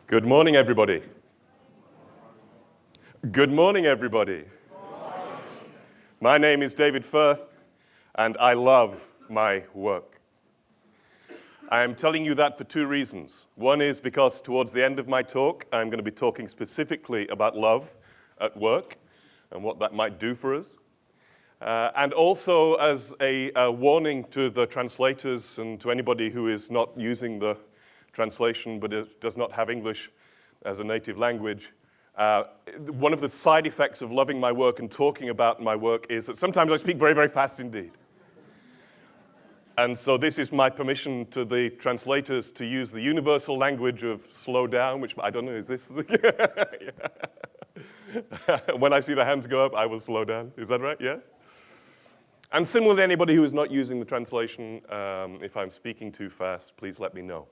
Good morning, everybody. Good morning, everybody. Good morning. My name is David Firth, and I love my work. I am telling you that for two reasons. One is because towards the end of my talk, I'm going to be talking specifically about love at work and what that might do for us. And also as a warning to the translators and to anybody who is not using the translation but does not have English as a native language. One of the side effects of loving my work and talking about my work is that sometimes I speak very, very fast indeed. And so this is my permission to the translators to use the universal language of slow down, which I don't know, is this? When I see the hands go up, I will slow down. Is that right? Yes? And similarly, anybody who is not using the translation, if I'm speaking too fast, please let me know.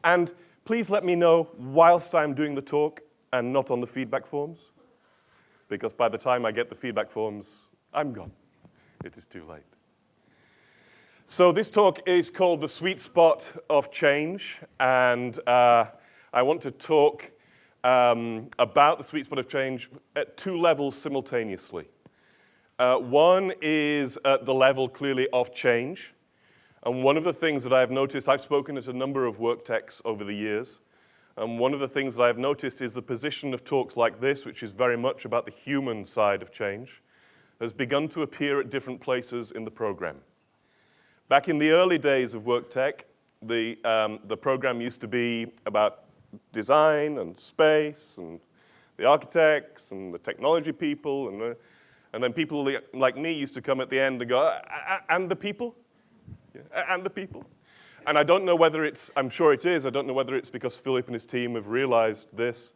And please let me know whilst I'm doing the talk and not on the feedback forms, because by the time I get the feedback forms, I'm gone. It is too late. So this talk is called The Sweet Spot of Change, and I want to talk about the sweet spot of change at two levels simultaneously. One is at the level clearly of change. And one of the things that I've noticed, I've spoken at a number of WORKTECHs over the years, and one of the things that I've noticed is the position of talks like this, which is very much about the human side of change, has begun to appear at different places in the program. Back in the early days of WORKTECH, the program used to be about design and space and the architects and the technology people, and then people like me used to come at the end and go, and the people? And the people. And I don't know whether it's, I'm sure it is, I don't know whether it's because Philip and his team have realized this,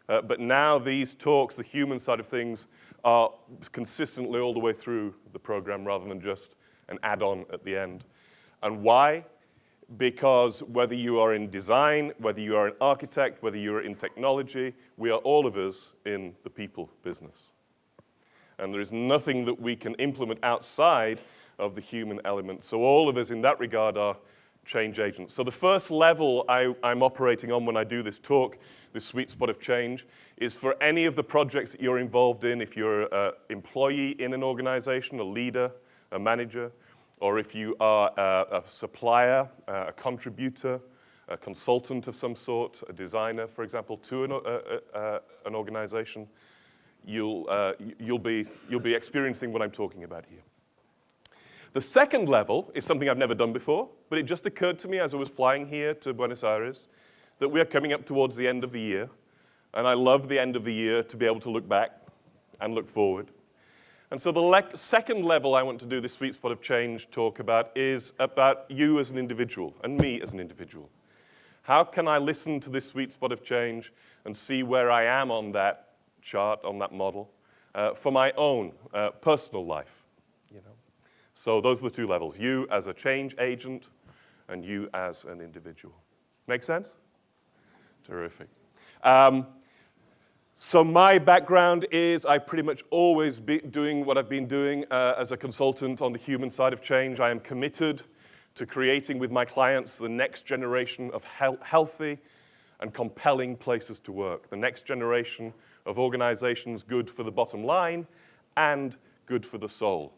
but now these talks, the human side of things, are consistently all the way through the program rather than just an add-on at the end. And why? Because whether you are in design, whether you are an architect, whether you are in technology, we are all of us in the people business. And there is nothing that we can implement outside of the human element. So all of us in that regard are change agents. So the first level I'm operating on when I do this talk, this sweet spot of change, is for any of the projects that you're involved in, if you're an employee in an organization, a leader, a manager, or if you are a supplier, a contributor, a consultant of some sort, a designer, for example, to an organization, you'll be experiencing what I'm talking about here. The second level is something I've never done before, but it just occurred to me as I was flying here to Buenos Aires that we are coming up towards the end of the year, and I love the end of the year to be able to look back and look forward. And so the second level I want to do this sweet spot of change talk about is about you as an individual and me as an individual. How can I listen to this sweet spot of change and see where I am on that chart, on that model, for my own personal life? So those are the two levels, you as a change agent and you as an individual. Make sense? Terrific. So my background is I've pretty much always been doing what I've been doing as a consultant on the human side of change. I am committed to creating with my clients the next generation of healthy and compelling places to work, the next generation of organizations good for the bottom line and good for the soul.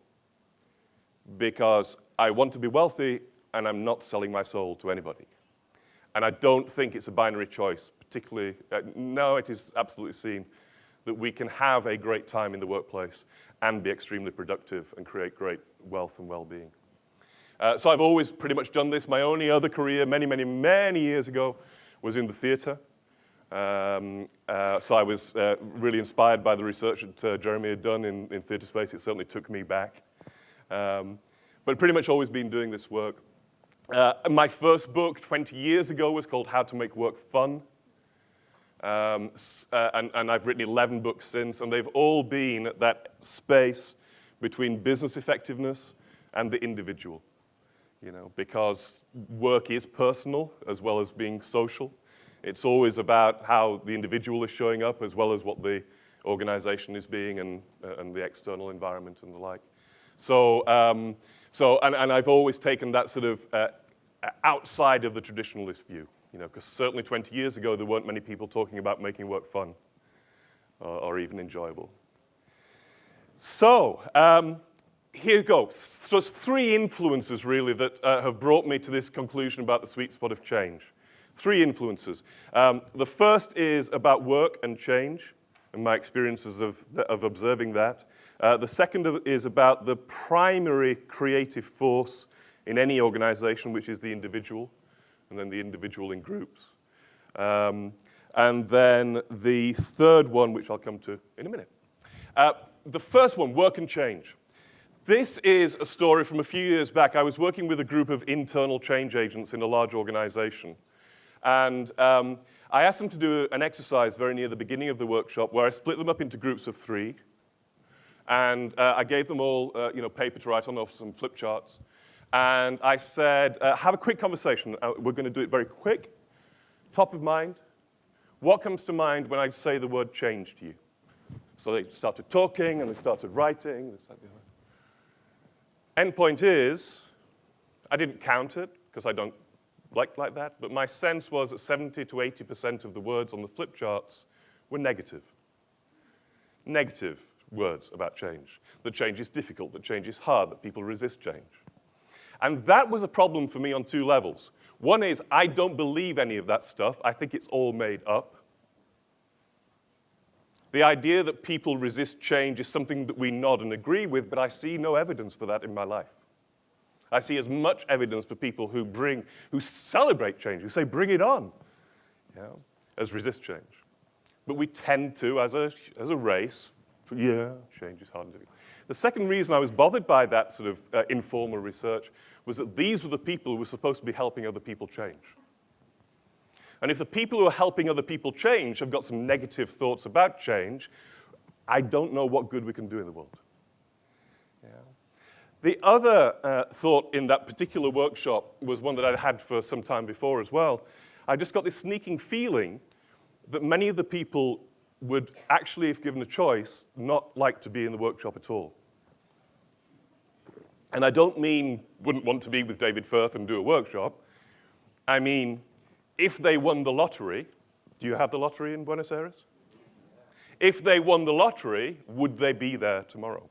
Because I want to be wealthy and I'm not selling my soul to anybody. And I don't think it's a binary choice, particularly, no, it is absolutely seen that we can have a great time in the workplace and be extremely productive and create great wealth and well-being. So I've always pretty much done this. My only other career many, many, many years ago was in the theater. So I was really inspired by the research that Jeremy had done in theater space. It certainly took me back. But pretty much always been doing this work. My first book 20 years ago was called How to Make Work Fun. And I've written 11 books since, and they've all been at that space between business effectiveness and the individual. Because work is personal as well as being social. It's always about how the individual is showing up as well as what the organization is being and the external environment and the like. So I've always taken that sort of outside of the traditionalist view. because certainly 20 years ago, there weren't many people talking about making work fun or even enjoyable. So, here you go. So there's 3 influences, really, that have brought me to this conclusion about the sweet spot of change. 3 influences. The first is about work and change, and my experiences of observing that. The second is about the primary creative force in any organization, which is the individual, and then the individual in groups. And then the third one, which I'll come to in a minute. The first one, work and change. This is a story from a few years back. I was working with a group of internal change agents in a large organization. And I asked them to do an exercise very near the beginning of the workshop where I split them up into groups of 3. And I gave them all paper to write on, off some flip charts. And I said, have a quick conversation. We're going to do it very quick. Top of mind. What comes to mind when I say the word change to you? So they started talking, and they started writing. End point is, I didn't count it, because I don't like that, but my sense was that 70 to 80% of the words on the flip charts were negative. Negative words about change. That change is difficult, that change is hard, that people resist change. And that was a problem for me on 2 levels. One is, I don't believe any of that stuff. I think it's all made up. The idea that people resist change is something that we nod and agree with, but I see no evidence for that in my life. I see as much evidence for people who celebrate change, who say, bring it on, as resist change. But we tend to, as a race, change is hard to do. The second reason I was bothered by that sort of informal research was that these were the people who were supposed to be helping other people change. And if the people who are helping other people change have got some negative thoughts about change, I don't know what good we can do in the world. The other thought in that particular workshop was one that I'd had for some time before as well. I just got this sneaking feeling that many of the people would actually, if given a choice, not like to be in the workshop at all. And I don't mean wouldn't want to be with David Firth and do a workshop. I mean, if they won the lottery, do you have the lottery in Buenos Aires? If they won the lottery, would they be there tomorrow?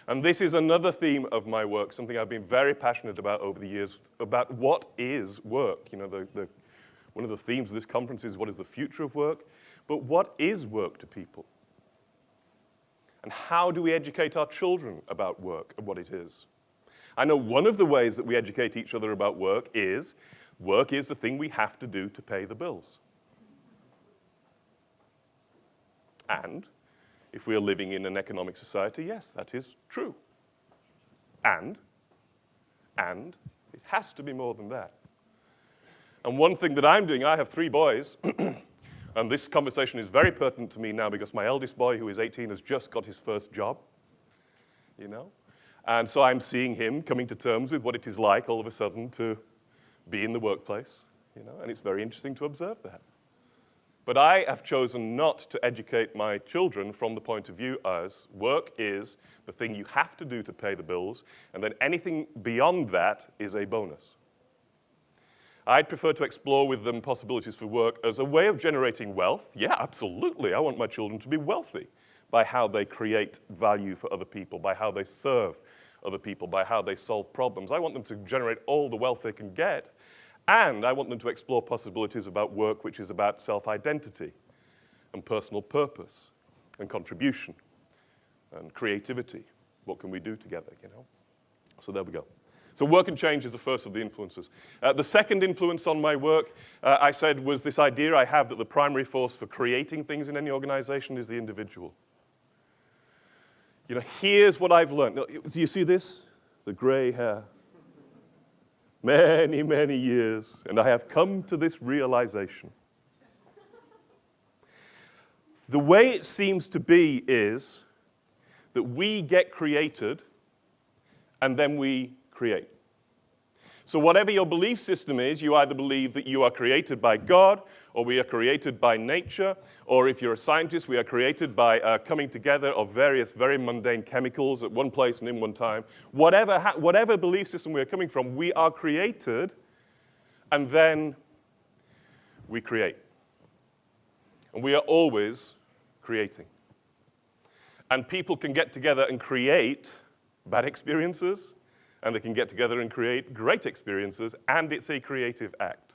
And this is another theme of my work, something I've been very passionate about over the years, about what is work. One of the themes of this conference is what is the future of work, but what is work to people? And how do we educate our children about work and what it is? I know one of the ways that we educate each other about work is the thing we have to do to pay the bills. And if we are living in an economic society, yes, that is true. And it has to be more than that. And one thing that I'm doing, I have 3 boys, and this conversation is very pertinent to me now because my eldest boy, who is 18, has just got his first job, And so I'm seeing him coming to terms with what it is like all of a sudden to be in the workplace, and it's very interesting to observe that. But I have chosen not to educate my children from the point of view as work is the thing you have to do to pay the bills, and then anything beyond that is a bonus. I'd prefer to explore with them possibilities for work as a way of generating wealth. Yeah, absolutely. I want my children to be wealthy by how they create value for other people, by how they serve other people, by how they solve problems. I want them to generate all the wealth they can get. And I want them to explore possibilities about work which is about self-identity and personal purpose and contribution and creativity. What can we do together, So there we go. So work and change is the first of the influences. The second influence on my work, I said, was this idea I have that the primary force for creating things in any organization is the individual. Here's what I've learned. Do you see this? The gray hair. Many, many years, and I have come to this realization. The way it seems to be is that we get created, and then we create. So whatever your belief system is, you either believe that you are created by God, or we are created by nature, or if you're a scientist, we are created by coming together of various very mundane chemicals at one place and in one time. Whatever belief system we are coming from, we are created, and then we create. And we are always creating. And people can get together and create bad experiences, and they can get together and create great experiences, and it's a creative act.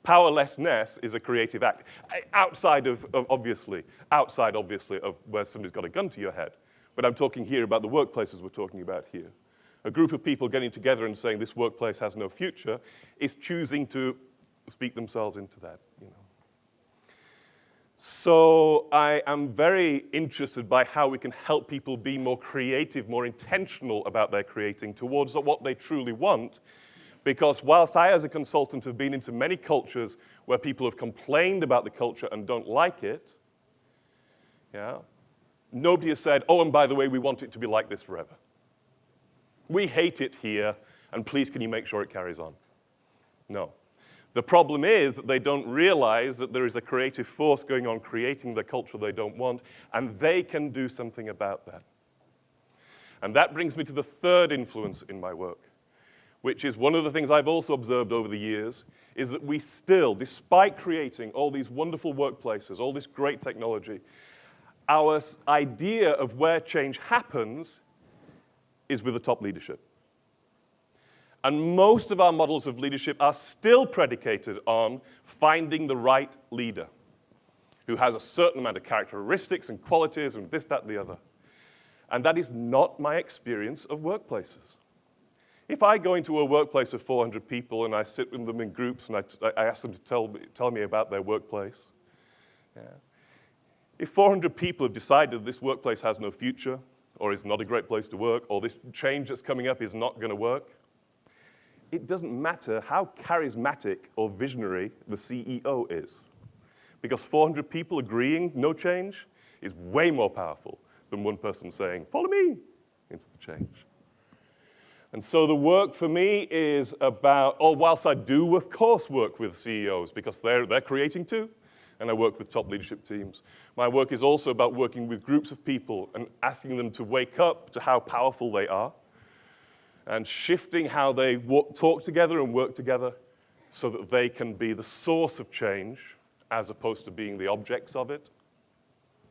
Powerlessness is a creative act, outside of obviously of where somebody's got a gun to your head. But I'm talking here about the workplaces we're talking about here. A group of people getting together and saying this workplace has no future is choosing to speak themselves into that, you know. So I am very interested by how we can help people be more creative, more intentional about their creating towards what they truly want. Because whilst I, as a consultant, have been into many cultures where people have complained about the culture and don't like it, yeah, nobody has said, oh, and by the way, we want it to be like this forever. We hate it here, and please can you make sure it carries on? No. The problem is that they don't realize that there is a creative force going on creating the culture they don't want, and they can do something about that. And that brings me to the third influence in my work, which is one of the things I've also observed over the years, is that we still, despite creating all these wonderful workplaces, all this great technology, our idea of where change happens is with the top leadership. And most of our models of leadership are still predicated on finding the right leader who has a certain amount of characteristics and qualities and this, that, and the other. And that is not my experience of workplaces. If I go into a workplace of 400 people and I sit with them in groups and I ask them to tell me about their workplace, yeah. If 400 people have decided this workplace has no future or is not a great place to work or this change that's coming up is not going to work, it doesn't matter how charismatic or visionary the CEO is. Because 400 people agreeing no change is way more powerful than one person saying, follow me into the change. And so the work for me is about, whilst I do, of course, work with CEOs because they're creating too, and I work with top leadership teams. My work is also about working with groups of people and asking them to wake up to how powerful they are and shifting how they talk together and work together so that they can be the source of change as opposed to being the objects of it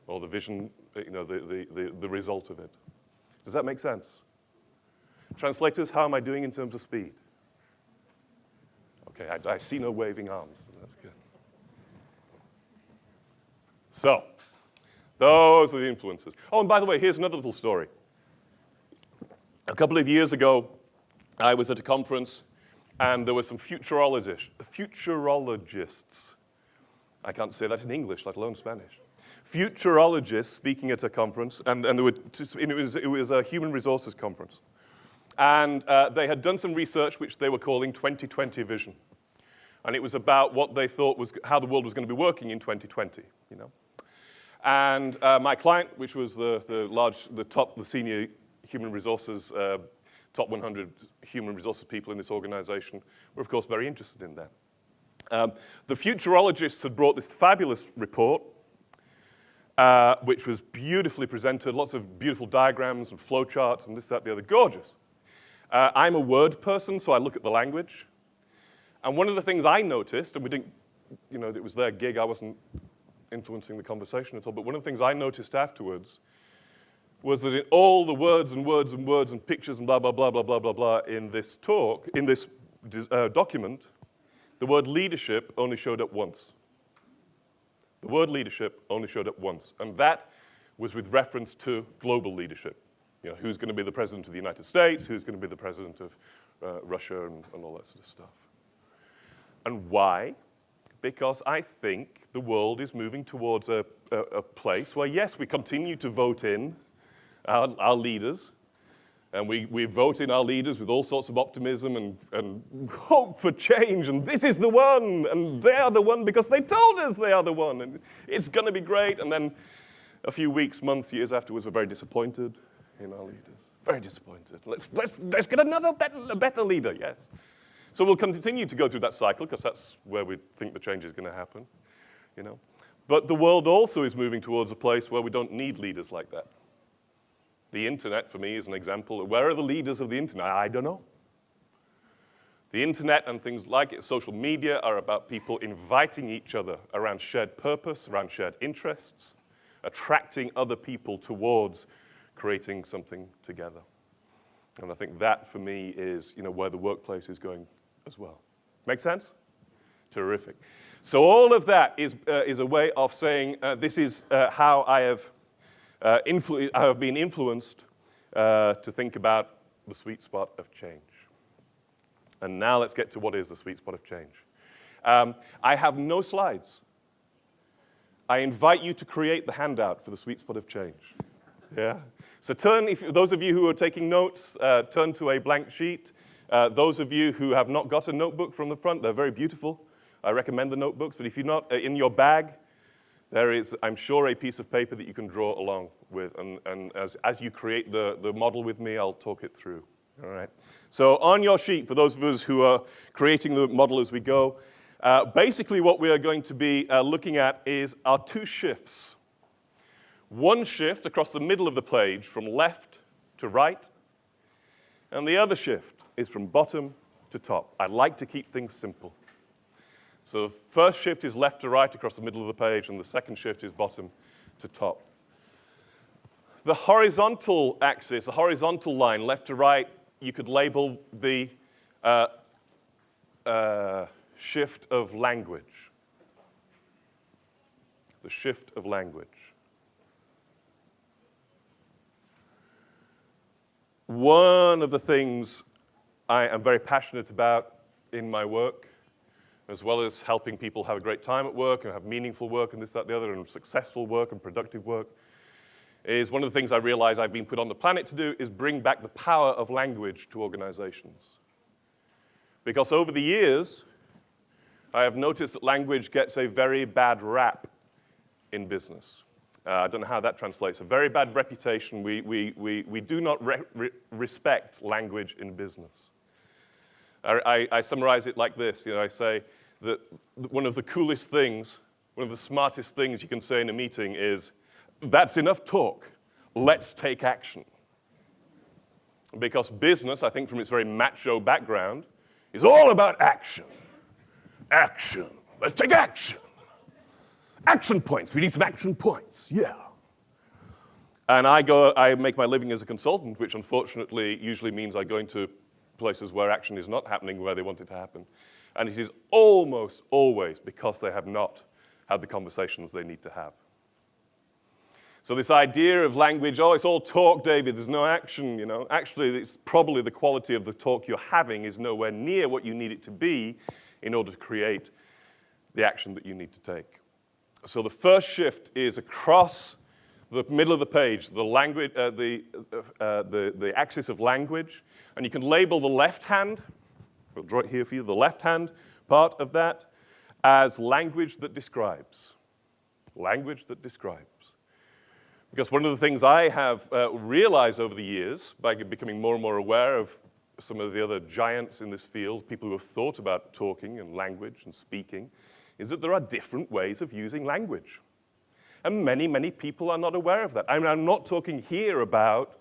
or the vision, you know, the result of it. Does that make sense? Translators, how am I doing in terms of speed? Okay, I see no waving arms. That's good. So, those are the influences. Oh, and by the way, here's another little story. A couple of years ago, I was at a conference, and there were some futurologists. I can't say that in English, let alone Spanish. Futurologists speaking at a conference, and it was a human resources conference. And they had done some research which they were calling 2020 vision. And it was about what they thought was how the world was going to be working in 2020, you know. And my client, which was the senior human resources, top 100 human resources people in this organization, were of course very interested in that. The futurologists had brought this fabulous report, which was beautifully presented, lots of beautiful diagrams and flowcharts and this, that, the other, gorgeous. I'm a word person, so I look at the language. And one of the things I noticed, and we didn't, you know, it was their gig, I wasn't influencing the conversation at all, but one of the things I noticed afterwards was that in all the words and words and words and pictures and blah, blah, blah, blah, blah, blah, blah in this talk, in this document, the word leadership only showed up once. The word leadership only showed up once, and that was with reference to global leadership. You know, who's going to be the president of the United States, who's going to be the president of Russia, and all that sort of stuff. And why? Because I think the world is moving towards a place where, yes, we continue to vote in our leaders, and we vote in our leaders with all sorts of optimism and hope for change, and this is the one, and they are the one because they told us they are the one, and it's going to be great. And then a few weeks, months, years afterwards, we're very disappointed in our leaders. Very disappointed. Let's get another better leader, yes. So we'll continue to go through that cycle because that's where we think the change is going to happen, you know. But the world also is moving towards a place where we don't need leaders like that. The internet, for me, is an example. Where are the leaders of the internet? I don't know. The internet and things like it, social media, are about people inviting each other around shared purpose, around shared interests, attracting other people towards creating something together. And I think that, for me, is where the workplace is going as well. Make sense? Terrific. So all of that is a way of saying this is how I have been influenced to think about the sweet spot of change. And now let's get to what is the sweet spot of change. I have no slides. I invite you to create the handout for the sweet spot of change. Yeah? So those of you who are taking notes, turn to a blank sheet. Those of you who have not got a notebook from the front, they're very beautiful. I recommend the notebooks, but if you're not, in your bag, there is, I'm sure, a piece of paper that you can draw along with. And as you create the model with me, I'll talk it through. All right. So on your sheet, for those of us who are creating the model as we go, basically what we are going to be looking at is our two shifts. One shift across the middle of the page from left to right, and the other shift is from bottom to top. I like to keep things simple. So the first shift is left to right across the middle of the page, and the second shift is bottom to top. The horizontal axis, the horizontal line, left to right, you could label the shift of language. The shift of language. One of the things I am very passionate about in my work, as well as helping people have a great time at work and have meaningful work and this, that, the other, and successful work and productive work, is one of the things I realize I've been put on the planet to do is bring back the power of language to organizations. Because over the years, I have noticed that language gets a very bad rap in business. I don't know how that translates. A very bad reputation. We do not respect language in business. I summarize it like this. I say that one of the coolest things, one of the smartest things you can say in a meeting is, "That's enough talk. Let's take action." Because business, I think from its very macho background, is all about action. Action. Let's take action. Action points. We need some action points. Yeah. And I make my living as a consultant, which unfortunately usually means I go into places where action is not happening where they want it to happen. And it is almost always because they have not had the conversations they need to have. So this idea of language, it's all talk, David, there's no action, Actually, it's probably the quality of the talk you're having is nowhere near what you need it to be in order to create the action that you need to take. So the first shift is across the middle of the page, the language, the axis of language, and you can label the left hand, we'll draw it here for you, the left hand part of that as language that describes. Language that describes. Because one of the things I have realized over the years, by becoming more and more aware of some of the other giants in this field, people who have thought about talking and language and speaking, is that there are different ways of using language. And many, many people are not aware of that. I mean, I'm not talking here about,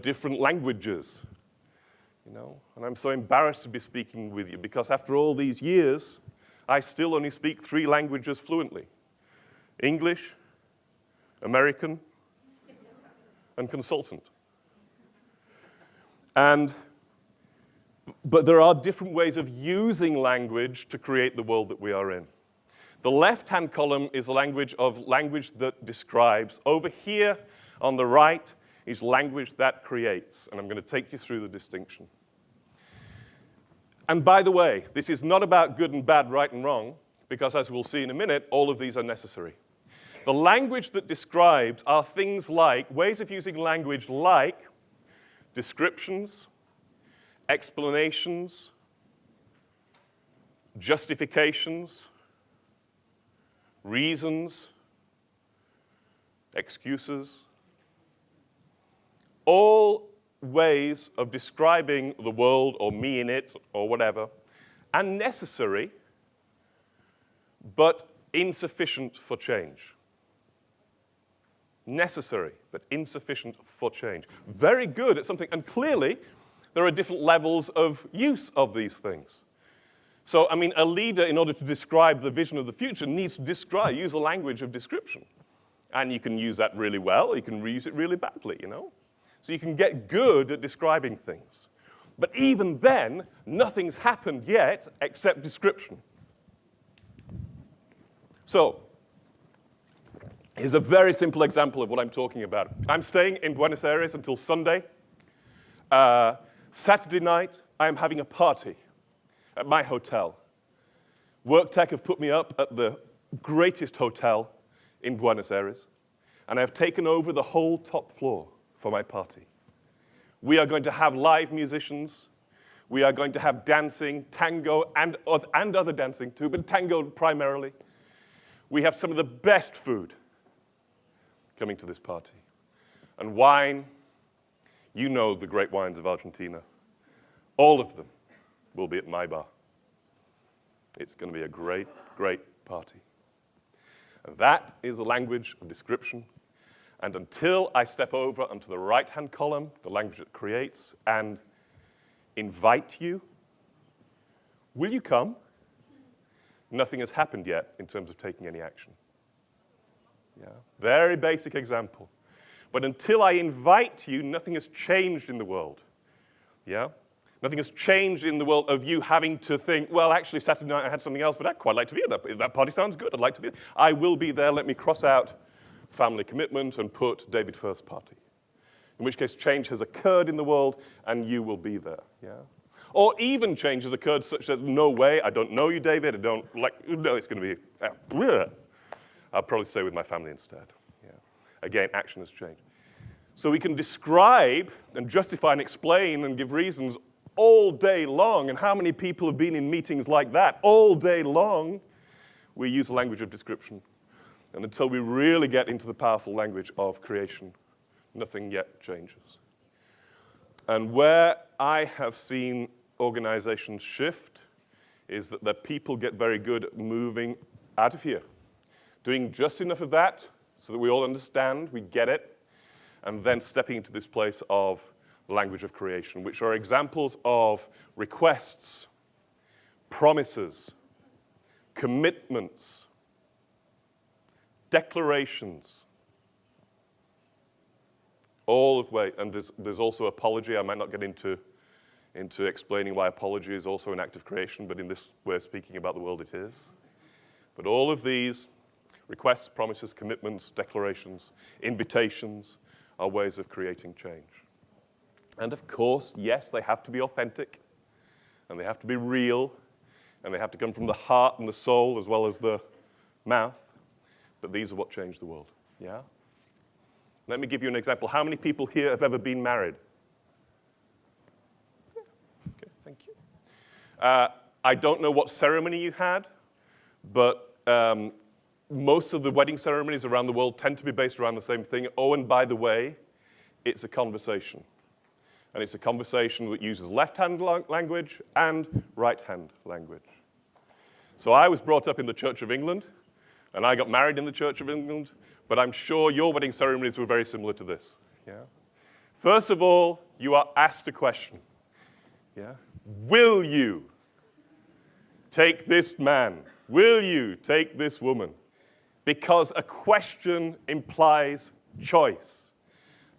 different languages, And I'm so embarrassed to be speaking with you because after all these years, I still only speak 3 languages fluently. English, American, and consultant. But there are different ways of using language to create the world that we are in. The left-hand column is a language that describes. Over here on the right is language that creates. And I'm going to take you through the distinction. And by the way, this is not about good and bad, right and wrong, because as we'll see in a minute, all of these are necessary. The language that describes are things like, ways of using language like descriptions, explanations, justifications, reasons, excuses, all ways of describing the world or me in it or whatever, and necessary, but insufficient for change. Necessary, but insufficient for change. Very good at something, and clearly, there are different levels of use of these things. So, I mean, a leader, in order to describe the vision of the future, needs to use a language of description. And you can use that really well, or you can use it really badly, you know? So you can get good at describing things. But even then, nothing's happened yet except description. So, here's a very simple example of what I'm talking about. I'm staying in Buenos Aires until Sunday. Saturday night, I am having a party at my hotel. WORKTECH have put me up at the greatest hotel in Buenos Aires, and I have taken over the whole top floor for my party. We are going to have live musicians. We are going to have dancing, tango, and other dancing too, but tango primarily. We have some of the best food coming to this party. And wine, you know the great wines of Argentina. All of them will be at my bar. It's going to be a great, great party. And that is the language of description. And until I step over onto the right-hand column, the language that creates, and invite you, will you come? Nothing has happened yet in terms of taking any action. Yeah, very basic example. But until I invite you, nothing has changed in the world. Yeah? Nothing has changed in the world of you having to think, well, actually, Saturday night I had something else, but I'd quite like to be there. If that party sounds good, I'd like to be there. I will be there. Let me cross out family commitment and put David Firth's party. In which case, change has occurred in the world, and you will be there. Yeah? Or even change has occurred such as, no way, I don't know you, David. I don't like, no, it's going to be, I'll probably stay with my family instead. Yeah. Again, action has changed. So we can describe and justify and explain and give reasons all day long. And how many people have been in meetings like that all day long? We use the language of description. And until we really get into the powerful language of creation, nothing yet changes. And where I have seen organizations shift is that their people get very good at moving out of here, doing just enough of that so that we all understand, we get it, and then stepping into this place of the language of creation, which are examples of requests, promises, commitments, declarations, all of way, and there's also apology. I might not get into explaining why apology is also an act of creation, but in this way of speaking about the world, it is. But all of these requests, promises, commitments, declarations, invitations are ways of creating change. And of course, yes, they have to be authentic, and they have to be real, and they have to come from the heart and the soul as well as the mouth. But these are what change the world, yeah? Let me give you an example. How many people here have ever been married? Yeah. Okay, thank you. I don't know what ceremony you had, but most of the wedding ceremonies around the world tend to be based around the same thing. Oh, and by the way, it's a conversation. And it's a conversation that uses left-hand language and right-hand language. So I was brought up in the Church of England, and I got married in the Church of England, but I'm sure your wedding ceremonies were very similar to this. Yeah? First of all, you are asked a question. Yeah? Will you take this man? Will you take this woman? Because a question implies choice.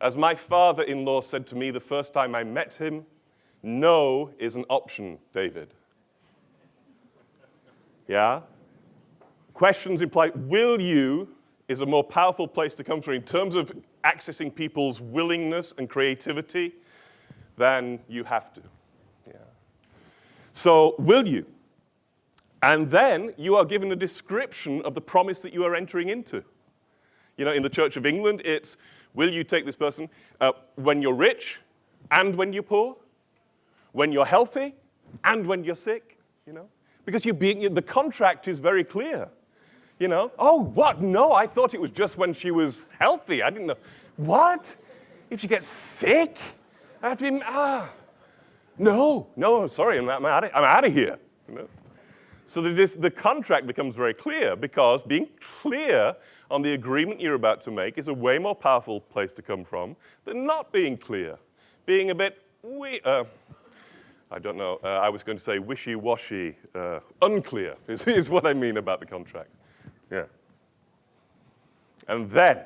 As my father-in-law said to me the first time I met him, no is an option, David. Yeah? Questions imply, will you is a more powerful place to come from in terms of accessing people's willingness and creativity than you have to. Yeah. So, will you? And then you are given a description of the promise that you are entering into. You know, in the Church of England, it's, will you take this person when you're rich and when you're poor, when you're healthy and when you're sick, you know? Because the contract is very clear. You know, oh, what? No, I thought it was just when she was healthy. I didn't know. What? If she gets sick? I have to be, no, sorry, I'm out of here. You know? So the contract becomes very clear because being clear on the agreement you're about to make is a way more powerful place to come from than not being clear. Being a bit I don't know. I was going to say wishy-washy, unclear is what I mean about the contract. Yeah. And then,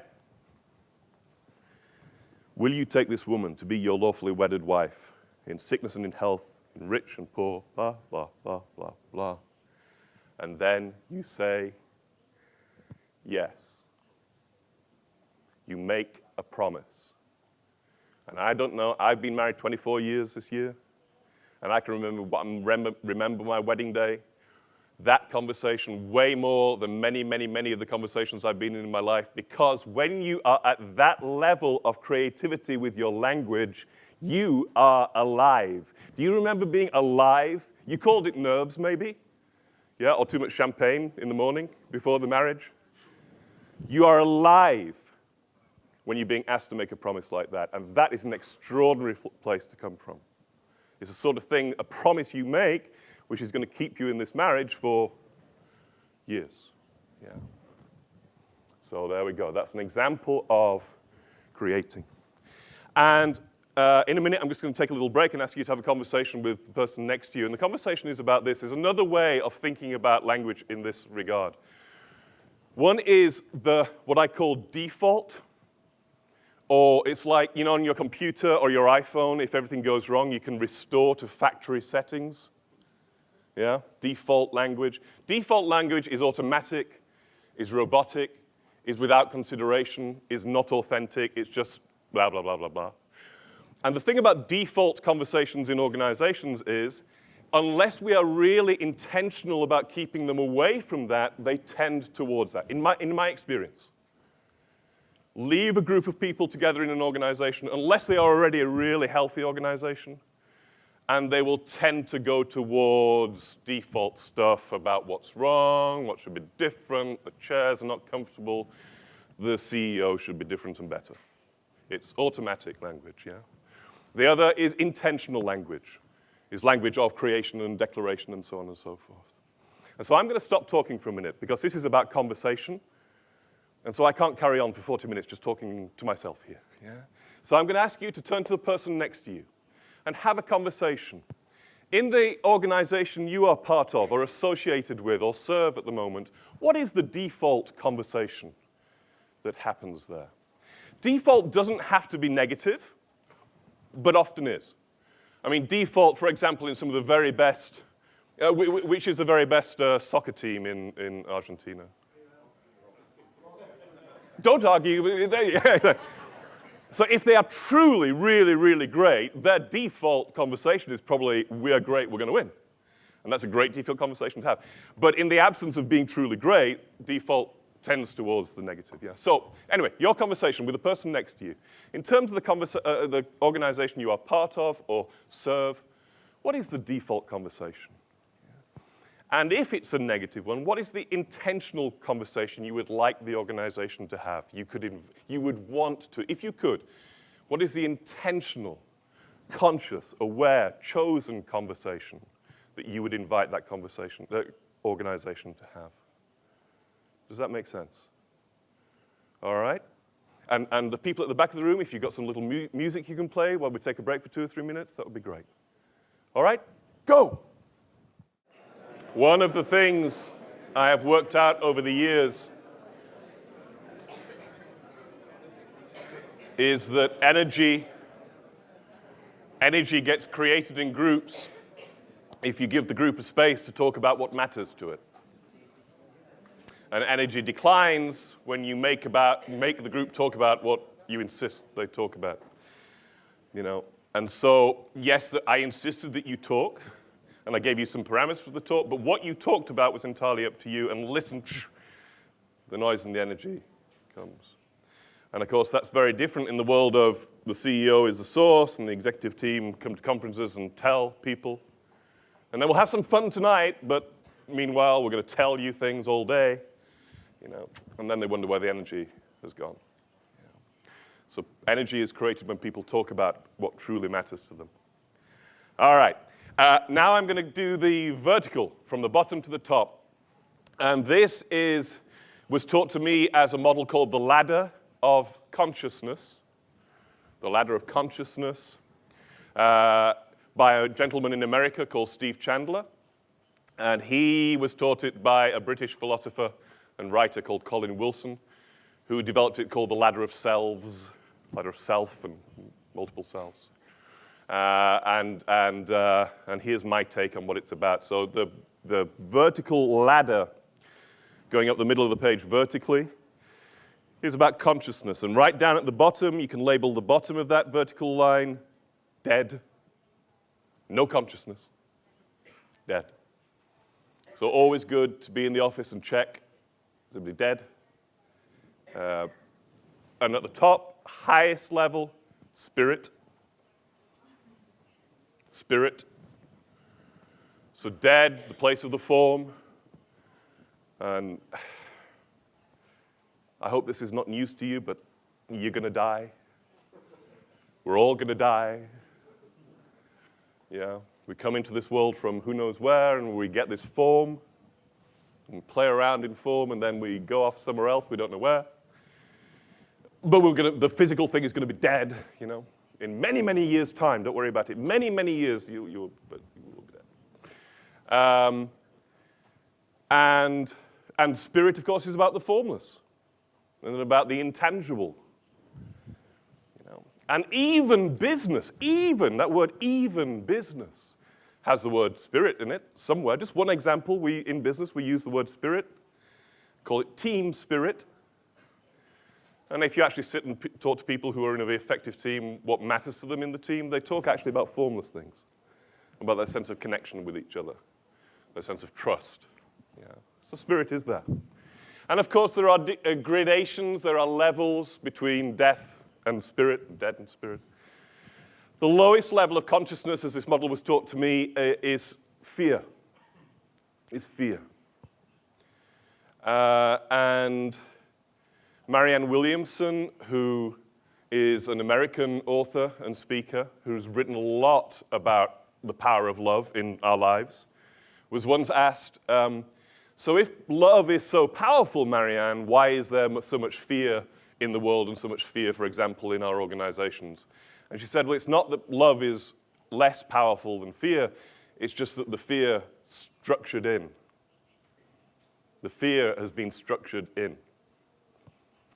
will you take this woman to be your lawfully wedded wife in sickness and in health, in rich and poor, blah, blah, blah, blah, blah. And then you say, yes. You make a promise. And I don't know, I've been married 24 years this year, and I can remember my wedding day. That conversation way more than many, many, many of the conversations I've been in my life, because when you are at that level of creativity with your language, you are alive. Do you remember being alive? You called it nerves, maybe? Yeah, or too much champagne in the morning before the marriage? You are alive when you're being asked to make a promise like that, and that is an extraordinary place to come from. It's a sort of thing, a promise you make, which is going to keep you in this marriage for years. Yeah. So there we go. That's an example of creating. And in a minute, I'm just going to take a little break and ask you to have a conversation with the person next to you. And the conversation is about this. There's another way of thinking about language in this regard. One is what I call default. Or it's like, you know, on your computer or your iPhone, if everything goes wrong, you can restore to factory settings. Yeah, default language. Default language is automatic, is robotic, is without consideration, is not authentic, it's just blah, blah, blah, blah, blah. And the thing about default conversations in organizations is, unless we are really intentional about keeping them away from that, they tend towards that, in my experience. Leave a group of people together in an organization, unless they are already a really healthy organization, and they will tend to go towards default stuff about what's wrong, what should be different, the chairs are not comfortable, the CEO should be different and better. It's automatic language, yeah? The other is intentional language, is language of creation and declaration and so on and so forth. And so I'm going to stop talking for a minute, because this is about conversation, and so I can't carry on for 40 minutes just talking to myself here, yeah? So I'm going to ask you to turn to the person next to you and have a conversation. In the organization you are part of or associated with or serve at the moment, what is the default conversation that happens there? Default doesn't have to be negative, but often is. I mean, default, for example, in some of the very best, which is the very best soccer team in Argentina? Don't argue. So if they are truly, really, really great, their default conversation is probably, we're great, we're going to win. And that's a great default conversation to have. But in the absence of being truly great, default tends towards the negative, yeah. So anyway, your conversation with the person next to you. In terms of the organization you are part of or serve, what is the default conversation? And if it's a negative one, what is the intentional conversation you would like the organization to have? You would want to, if you could, what is the intentional, conscious, aware, chosen conversation that you would invite that organization to have? Does that make sense? All right? And the people at the back of the room, if you've got some little music you can play while we take a break for 2 or 3 minutes, that would be great. All right? Go! One of the things I have worked out over the years is that energy gets created in groups if you give the group a space to talk about what matters to it. And energy declines when you make the group talk about what you insist they talk about. You know? And so, yes, I insisted that you talk, and I gave you some parameters for the talk, but what you talked about was entirely up to you, and listen, the noise and the energy comes. And of course, that's very different in the world of the CEO is the source, and the executive team come to conferences and tell people. And then we'll have some fun tonight, but meanwhile, we're going to tell you things all day, you know, and then they wonder where the energy has gone. Yeah. So energy is created when people talk about what truly matters to them. All right. Now I'm going to do the vertical from the bottom to the top. And this was taught to me as a model called the ladder of consciousness. The ladder of consciousness. by a gentleman in America called Steve Chandler. And he was taught it by a British philosopher and writer called Colin Wilson, who developed it called the ladder of selves, ladder of self and multiple selves. And here's my take on what it's about. So the vertical ladder going up the middle of the page vertically is about consciousness. And right down at the bottom, you can label the bottom of that vertical line dead. No consciousness. Dead. So always good to be in the office and check. Is anybody dead? And at the top, highest level, spirit. Spirit. So dead, the place of the form. And I hope this is not news to you, but you're going to die. We're all going to die. Yeah. We come into this world from who knows where, and we get this form, and play around in form, and then we go off somewhere else, we don't know where. But the physical thing is going to be dead, you know, in many, many years' time. Don't worry about it. Many, many years, you will be dead. And spirit, of course, is about the formless, and about the intangible. And even business, that word even business, has the word spirit in it somewhere. Just one example, in business, we use the word spirit, call it team spirit. And if you actually sit and talk to people who are in a very effective team, what matters to them in the team, they talk actually about formless things, about their sense of connection with each other, their sense of trust. Yeah. So spirit is that. And of course, there are gradations, there are levels between death and spirit, dead and spirit. The lowest level of consciousness, as this model was taught to me, is fear. Is fear. And Marianne Williamson, who is an American author and speaker who's written a lot about the power of love in our lives, was once asked, so if love is so powerful, Marianne, why is there so much fear in the world and so much fear, for example, in our organizations? And she said, well, it's not that love is less powerful than fear, it's just that the fear structured in. The fear has been structured in.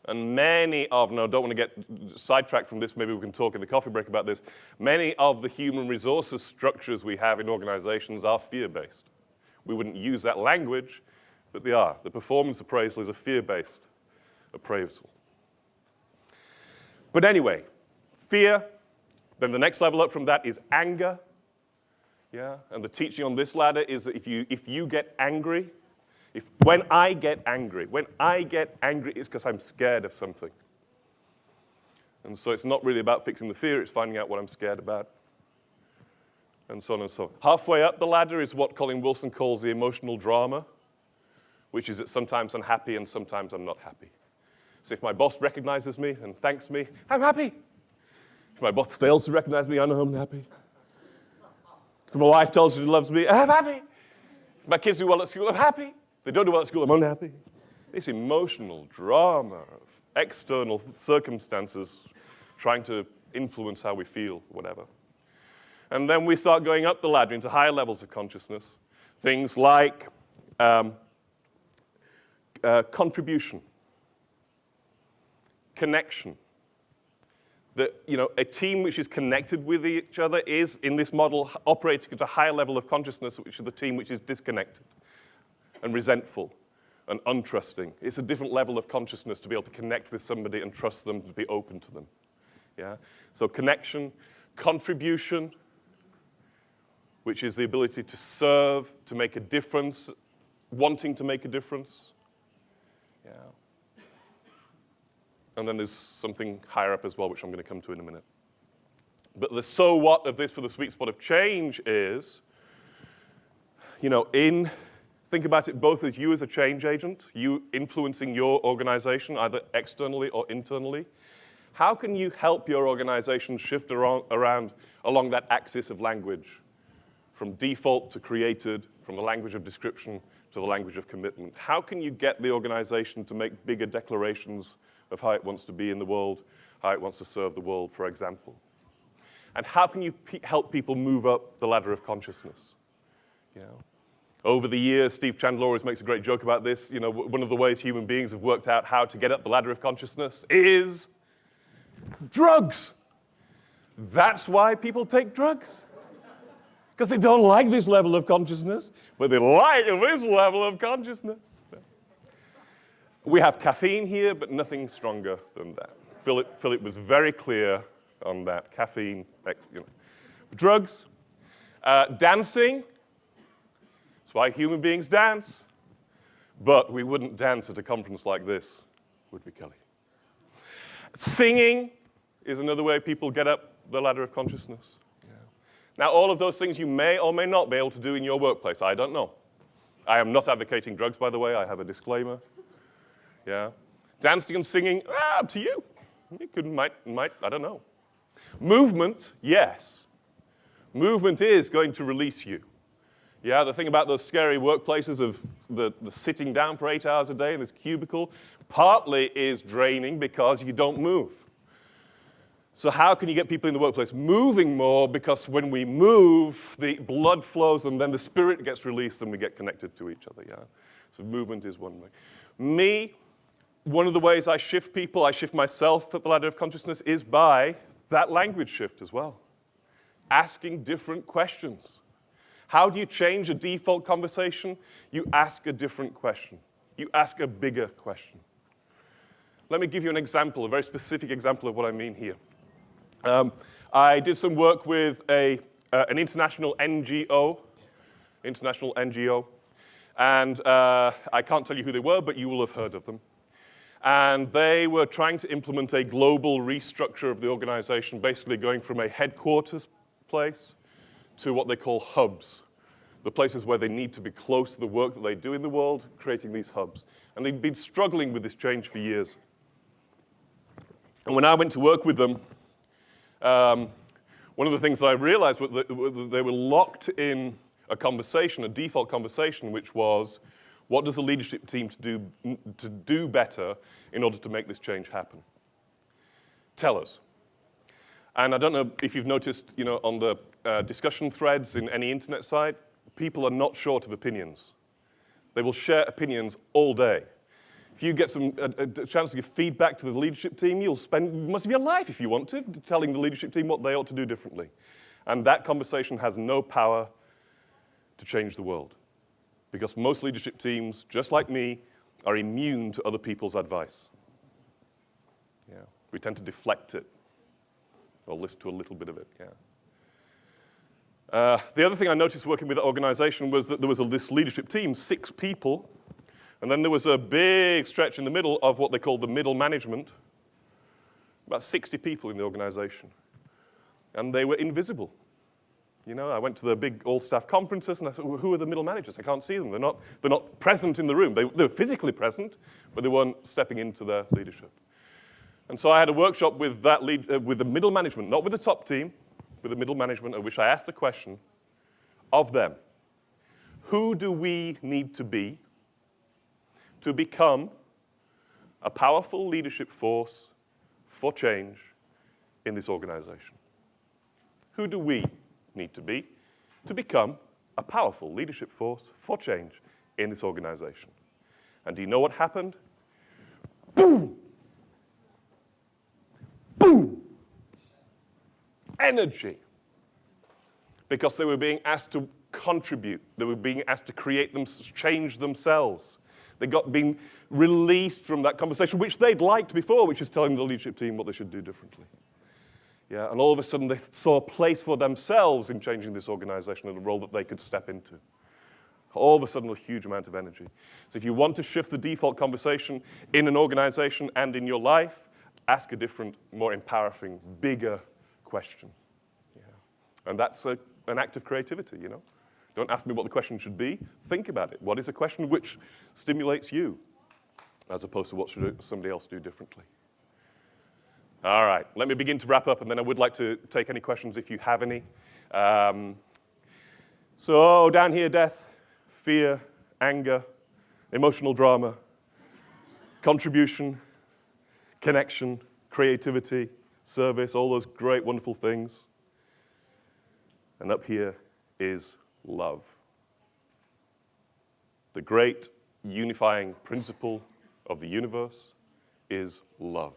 And many of, no, I don't want to get sidetracked from this, maybe we can talk in the coffee break about this. Many of the human resources structures we have in organizations are fear-based. We wouldn't use that language, but they are. The performance appraisal is a fear-based appraisal. But anyway, fear, then the next level up from that is anger. Yeah, and the teaching on this ladder is that if you get angry, when I get angry, it's because I'm scared of something. And so it's not really about fixing the fear, it's finding out what I'm scared about. And so on and so on. Halfway up the ladder is what Colin Wilson calls the emotional drama, which is that sometimes I'm happy and sometimes I'm not happy. So if my boss recognizes me and thanks me, I'm happy. If my boss fails to recognize me, I'm unhappy. If my wife tells me she loves me, I'm happy. If my kids do well at school, I'm happy. If they don't do well at school, I'm unhappy. This emotional drama of external circumstances trying to influence how we feel, whatever. And then we start going up the ladder into higher levels of consciousness. Things like contribution, connection. That, a team which is connected with each other is, in this model, operating at a higher level of consciousness, which is the team which is disconnected and resentful and untrusting. It's a different level of consciousness to be able to connect with somebody and trust them, to be open to them. Yeah? So connection, contribution, which is the ability to serve, to make a difference, wanting to make a difference. Yeah. And then there's something higher up as well, which I'm going to come to in a minute. But the so what of this for the sweet spot of change is, think about it both as you as a change agent, you influencing your organization, either externally or internally. How can you help your organization shift around along that axis of language, from default to created, from the language of description to the language of commitment? How can you get the organization to make bigger declarations of how it wants to be in the world, how it wants to serve the world, for example? And how can you help people move up the ladder of consciousness? You know? Over the years, Steve Chandler always makes a great joke about this. You know, one of the ways human beings have worked out how to get up the ladder of consciousness is drugs. That's why people take drugs. Because they don't like this level of consciousness, but they like this level of consciousness. We have caffeine here, but nothing stronger than that. Philip was very clear on that. Caffeine, you know. Drugs, dancing. That's why human beings dance. But we wouldn't dance at a conference like this, would we, Kelly? Singing is another way people get up the ladder of consciousness. Yeah. Now, all of those things you may or may not be able to do in your workplace. I don't know. I am not advocating drugs, by the way. I have a disclaimer. Yeah. Dancing and singing, up to you. You might, I don't know. Movement, yes. Movement is going to release you. Yeah, the thing about those scary workplaces of the sitting down for 8 hours a day in this cubicle, partly is draining because you don't move. So how can you get people in the workplace moving more? Because when we move, the blood flows and then the spirit gets released and we get connected to each other, yeah? So movement is one way. Me, one of the ways I shift people, I shift myself at the ladder of consciousness is by that language shift as well. Asking different questions. How do you change a default conversation? You ask a different question. You ask a bigger question. Let me give you an example, a very specific example of what I mean here. I did some work with an international NGO, and I can't tell you who they were, but you will have heard of them. And they were trying to implement a global restructure of the organization, basically going from a headquarters place to what they call hubs, the places where they need to be close to the work that they do in the world, creating these hubs. And they've been struggling with this change for years. And when I went to work with them, one of the things that I realized was that they were locked in a conversation, a default conversation, which was, what does the leadership team to do better in order to make this change happen? Tell us. And I don't know if you've noticed, you know, on the discussion threads in any internet site, people are not short of opinions. They will share opinions all day. If you get a chance to give feedback to the leadership team, you'll spend most of your life, if you want to, telling the leadership team what they ought to do differently. And that conversation has no power to change the world. Because most leadership teams, just like me, are immune to other people's advice. Yeah. We tend to deflect it, or listen to a little bit of it, yeah. The other thing I noticed working with the organization was that there was this leadership team, 6 people, and then there was a big stretch in the middle of what they called the middle management, about 60 people in the organization. And they were invisible. You know, I went to the big all-staff conferences, and I said, well, who are the middle managers? I can't see them. They're not present in the room. They were physically present, but they weren't stepping into their leadership. And so I had a workshop with that with the middle management, not with the top team, with the middle management, at which I asked the question of them, who do we need to be to become a powerful leadership force for change in this organization? Who do we need to be to become a powerful leadership force for change in this organization? And do you know what happened? Boom! Boom! Energy. Because they were being asked to contribute. They were being asked to create them, change themselves. They got being released from that conversation, which they'd liked before, which is telling the leadership team what they should do differently. Yeah, and all of a sudden they saw a place for themselves in changing this organization and a role that they could step into. All of a sudden a huge amount of energy. So if you want to shift the default conversation in an organization and in your life, ask a different, more empowering, bigger question. Yeah. And that's an act of creativity, you know. Don't ask me what the question should be. Think about it. What is a question which stimulates you, as opposed to what should somebody else do differently? All right, let me begin to wrap up, and then I would like to take any questions if you have any. So down here, death, fear, anger, emotional drama, contribution, connection, creativity, service, all those great, wonderful things. And up here is love. The great unifying principle of the universe is love.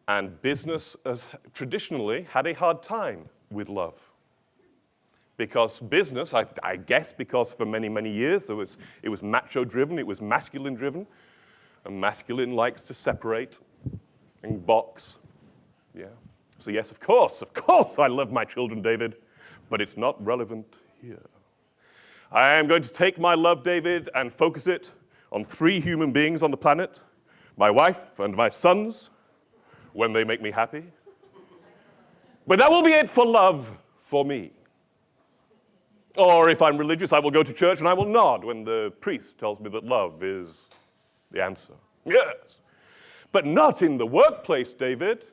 And business has traditionally had a hard time with love. Because business, I guess because for many, many years it was macho-driven, it was masculine-driven, and masculine likes to separate and box. Yeah. So yes, of course I love my children, David, but it's not relevant here. I am going to take my love, David, and focus it on 3 human beings on the planet, my wife and my sons, when they make me happy. But that will be it for love for me. Or if I'm religious, I will go to church and I will nod when the priest tells me that love is the answer. Yes. But not in the workplace, David.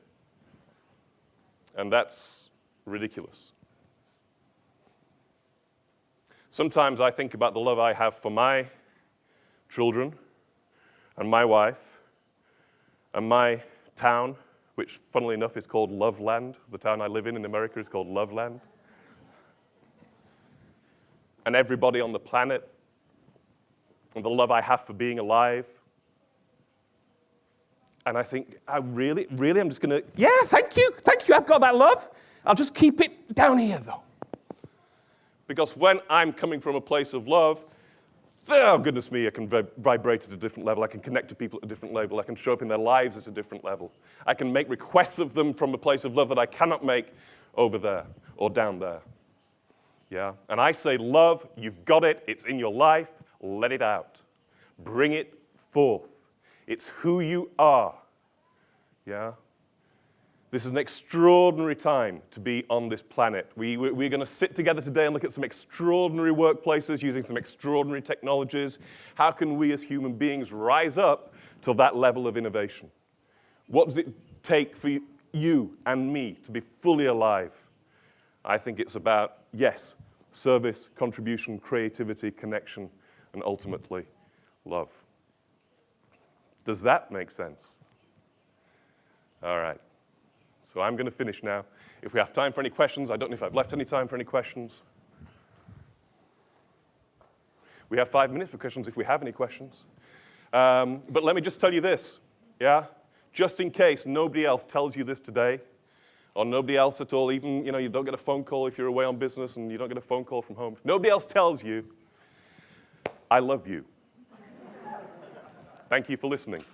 And that's ridiculous. Sometimes I think about the love I have for my children and my wife and my town, which funnily enough is called Loveland. The town I live in America is called Loveland. And everybody on the planet, and the love I have for being alive. And I think, I'm just going to, yeah, thank you, I've got that love. I'll just keep it down here, though. Because when I'm coming from a place of love, oh, goodness me, I can vibrate at a different level. I can connect to people at a different level. I can show up in their lives at a different level. I can make requests of them from a place of love that I cannot make over there or down there. Yeah? And I say, love, you've got it. It's in your life. Let it out. Bring it forth. It's who you are. Yeah? This is an extraordinary time to be on this planet. We're going to sit together today and look at some extraordinary workplaces using some extraordinary technologies. How can we as human beings rise up to that level of innovation? What does it take for you and me to be fully alive? I think it's about, yes, service, contribution, creativity, connection, and ultimately, love. Does that make sense? All right. So I'm going to finish now. If we have time for any questions, I don't know if I've left any time for any questions. We have 5 minutes for questions if we have any questions. But let me just tell you this, yeah? Just in case nobody else tells you this today, or nobody else at all, even, you don't get a phone call if you're away on business and you don't get a phone call from home. If nobody else tells you, I love you. Thank you for listening.